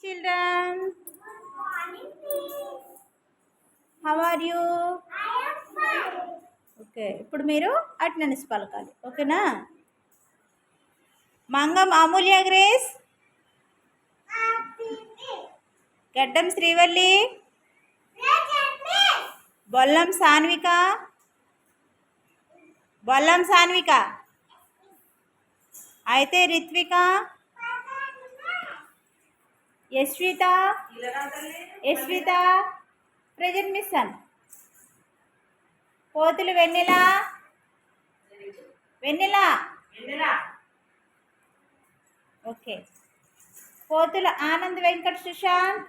Children, how are you? Okay, ఇప్పుడు మీరు attendance పలకాలి. ఓకేనా? మంగం అమూల్య గ్రేస్, గడ్డం శ్రీవల్లి, బొల్లం సాన్విక, అయితే రిత్విక, యశ్విత, ప్రజెంట్ మిస్సన్, కోతులు వెన్నెల, ఓకే. కోతుల Anand Venkat Sushant,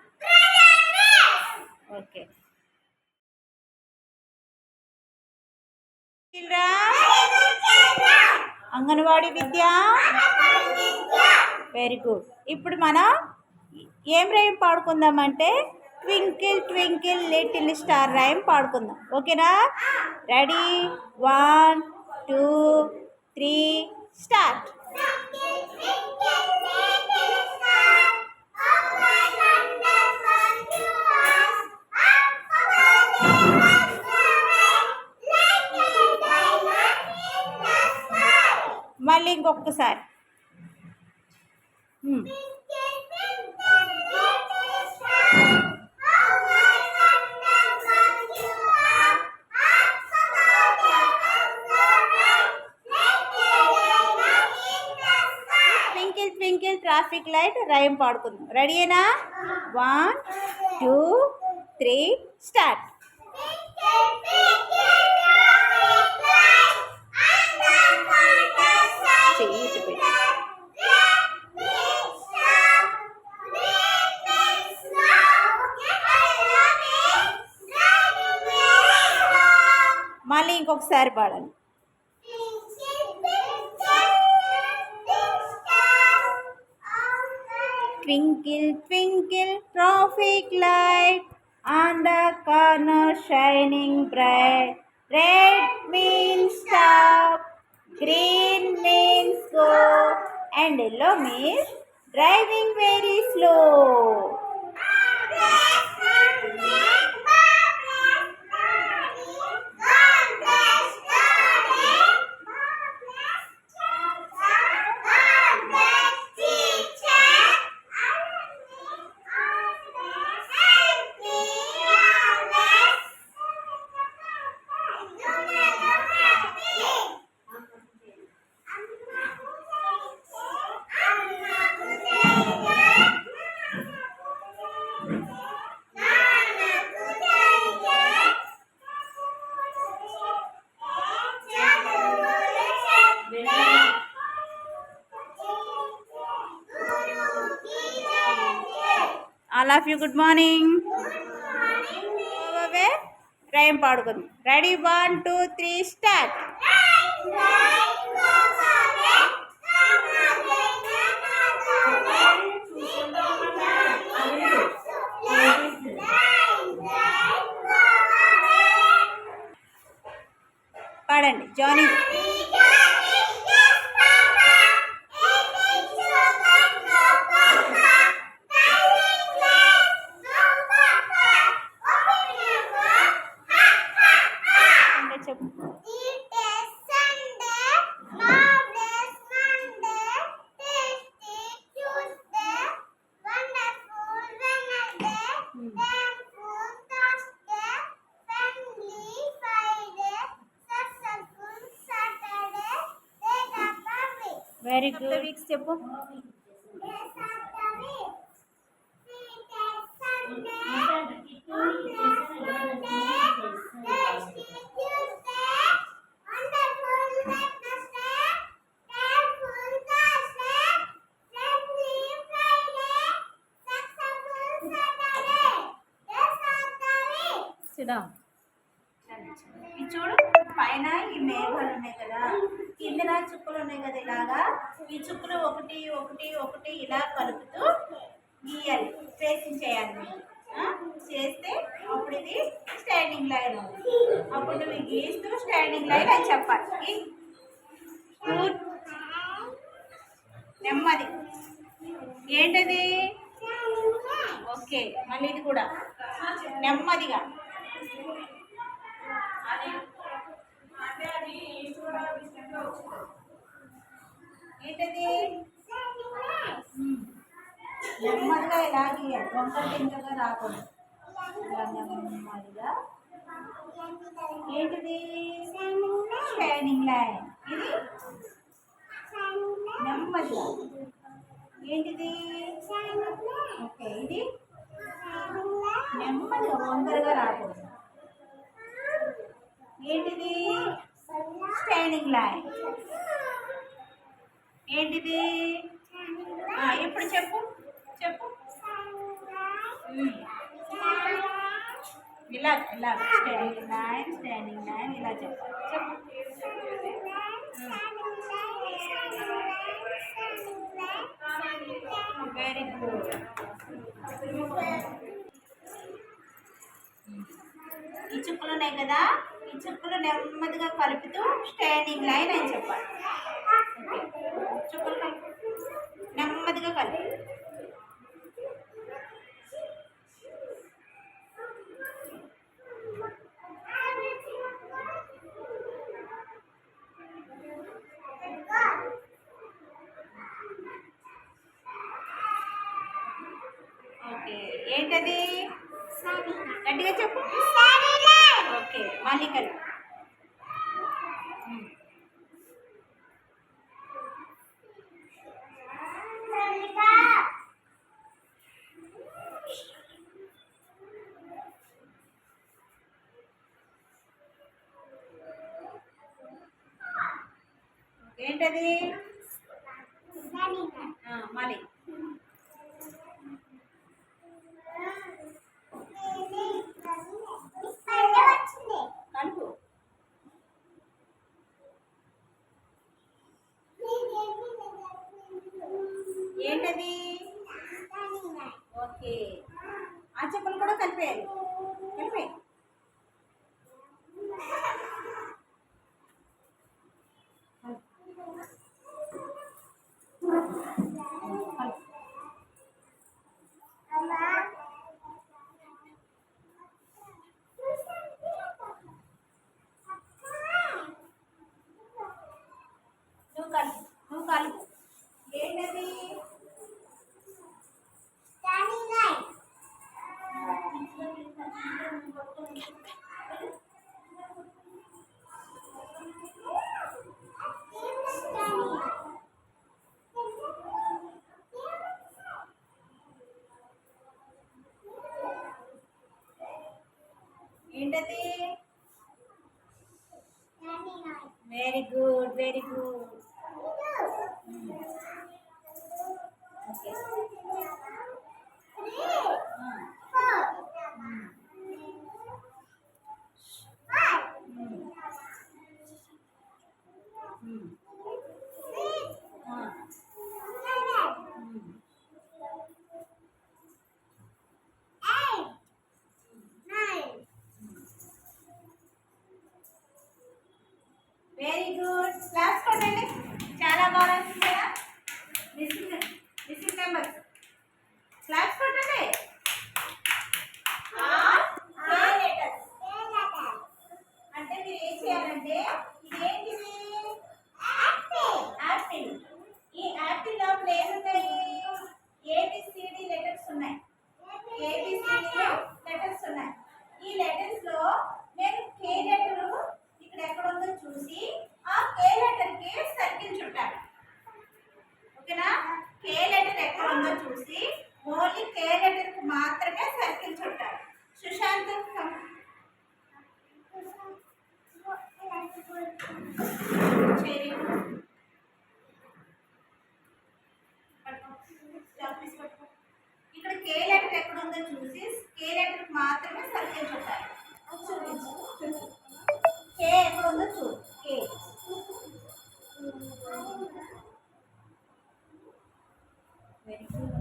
okay. Anganwadi Vidya, very good. ఇప్పుడు మనం ఏం రైమ్ పాడుకుందామంటే twinkle twinkle little star rhyme పాడుకుందాం. ఓకేనా? Ready, 1 2 3 start. మళ్ళీ ఇంకొకసారి. Twinkle twinkle traffic light rhyme పాడుకుందాం. రెడీనా? 1 2 3 స్టార్ట్. మళ్ళీ ఇంకొకసారి పాడండి. Twinkle, twinkle, traffic light on the corner shining bright. Red means stop, green means go, and yellow means driving very slow. All of you, good morning. Rhyme పాడుకుందాం. Ready, 1 2 3 start. పాడండి Johnny. Very good. Weeks చెప్పు. చూడు, పైన ఈ మేఘాలు ఉన్నాయి కదా, కిందన చుక్కలు ఉన్నాయి కదా, ఇలాగా ఈ చుక్కలు ఒకటి ఒకటి ఒకటి ఇలా కలుపుతూ గీయాలి, ట్రేసింగ్ చేయాలి. మీరు చేస్తే అప్పుడు ఇది స్టాండింగ్ లైన్. అప్పుడు నువ్వు గీస్తూ స్టాండింగ్ లైన్ అని చెప్పాలి. నెమ్మది ఏంటది? ఓకే, మళ్ళీ ఇది కూడా నెమ్మదిగా. ఏంటది? నెమ్మదిగా ఇలా గీయాలి, వంకర టింకరగా రాకూడదు. ఇలా నెమ్మదిగా. ఏంటిది? Shining line. ఇది నెమ్మదిగా. ఏంటిది? ఓకే, ఇది నెమ్మదిగా, వంకరగా రాకూడదు. ఏంటిది? Standing line. ఏంటిది? ఇప్పుడు చెప్పు చెప్పు. ఇలా ఇలా స్టాండింగ్ లైన్, స్టాండింగ్ లైన్, ఇలా చెప్పు చెప్పు. Very good. ఈ చుక్కలు ఉన్నాయి కదా, ఈ చుక్కలు నెమ్మదిగా కలుపుతూ స్టాండింగ్ లైన్ అని చెప్పాలి. చుక్కలు కలుపు, నెమ్మదిగా కలుపు. ఓకే, ఏంటది? గట్టిగా చెప్పు. ఓకే, మళ్ళీ కలుపు. ఏంటది? మళ్ళీ కలుపు. ఏంటది? ఓకే, ఆ చెప్పులు కూడా కలిపేయాలి. కలిపే. నువ్వు కలుపు, నువ్వు కలుపు. ఏంటది? ఏంటది? Very good, very good. Okay, very good. Class కొట్టండి. చాలా బాగా వచ్చింది కదా. మిస్సింగ్ నెంబర్స్ క్లాస్ కొట్టండి. అంటే మీరు ఏం చేయాలంటే, ఇదేంటిది? యాపిల్. ఈ యాపిల్ లోపల ఏమున్నాయి? ఏబిసిడి లెటర్స్ ఉన్నాయి. ఏబిసిడి లెటర్స్ ఉన్నాయి. ఈ లెటర్స్ లో నేను కే లెటర్ ఇక్కడ ఎక్కడ ఉందో చూసి ఆ కే లెటర్ కి సర్కిల్ చుట్టాలి. ఓకేనా? కే లెటర్ ఎక్కడ ఉందో చూసి ఓన్లీ కే లెటర్ కి మాత్రమే సర్కిల్ చుట్టాలి. సుశాంత్ ఇక్కడ కే లెటర్ ఎక్కడ ఉందో చూసి కే లెటర్ మాత్రమే సర్కిల్ చుట్టాలి. చూపించు, కే ఎక్కడ ఉందో చూడు. కే వెరీ గుడ్.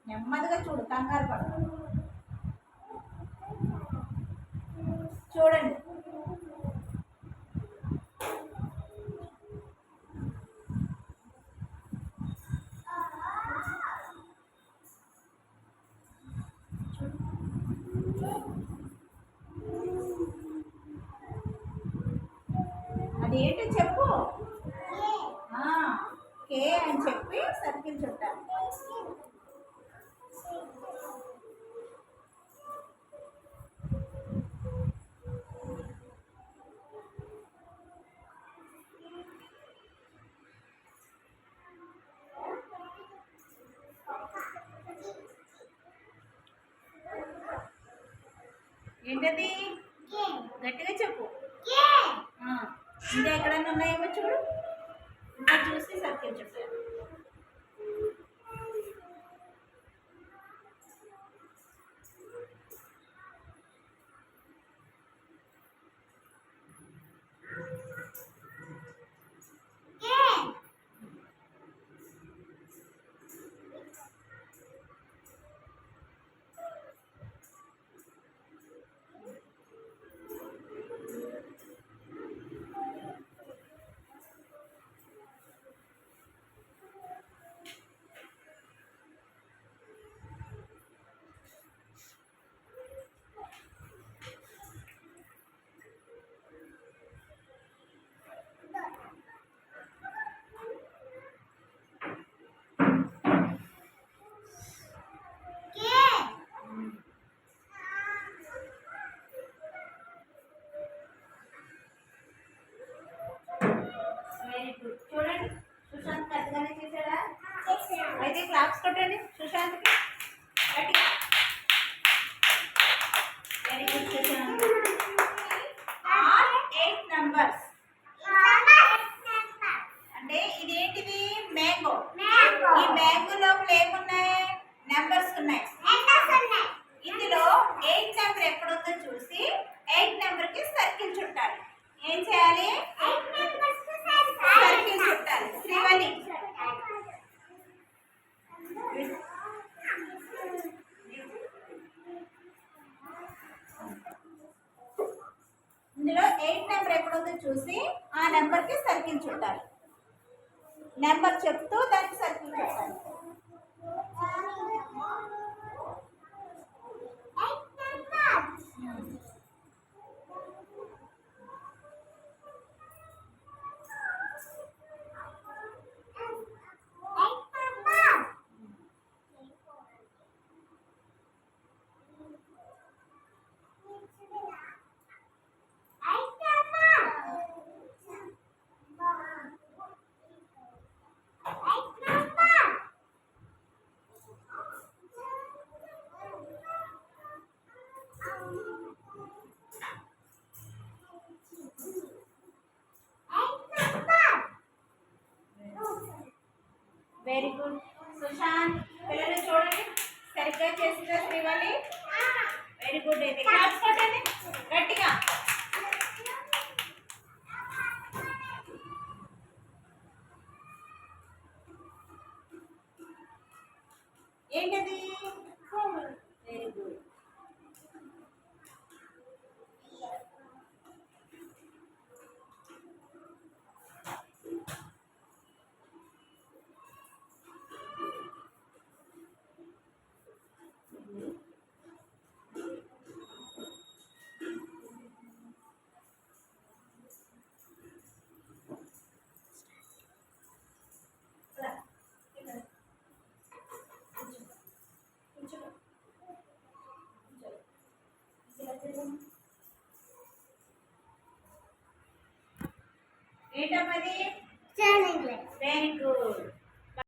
నెమ్మదిగా చూడు, కంగారు పడు. చూడండి. ఏంటో చెప్పు. కే అని చెప్పి సర్కిల్ చుట్టాలి. ఏంటది? గట్టిగా చెప్పు. ఇంకా ఎక్కడైనా ఉన్నాయేమో చూడు. ఇంకా చూసి సర్కిల్ చుట్టాలి. చూడండి, సుశాంత్ కరెక్ట్గానే చేశాడా? అయితే క్లాప్స్ కొట్టండి సుశాంత్కి గట్టిగా. Very good Sushant. All 8 numbers. అంటే ఇదేంటిది? మ్యాంగో. ఈ మ్యాంగో లోపల ఏమున్నాయి? నెంబర్స్ ఉన్నాయి. ఇందులో 8 నెంబర్ ఎక్కడుందో చూసి 8 నెంబర్కి సర్కిల్ చుట్టాలి. ఏం చేయాలి? సర్కిల్ చుట్టాలి. శ్రీవల్లి ఇందులో 8 నెంబర్ ఎక్కడుందో చూసి ఆ నెంబర్కి సర్కిల్ చుట్టాలి. నెంబర్ చెప్తూ దానికి సర్కిల్ చుట్టాలి. Very good Sushant. పిల్లలు చూడండి, సరిగ్గా చేసిందా శ్రీవల్లి? Very good. అయితే క్లాప్స్ కొట్టండి గట్టిగా. ఏంటది? Very good. ఏంటమ్మది? Very good.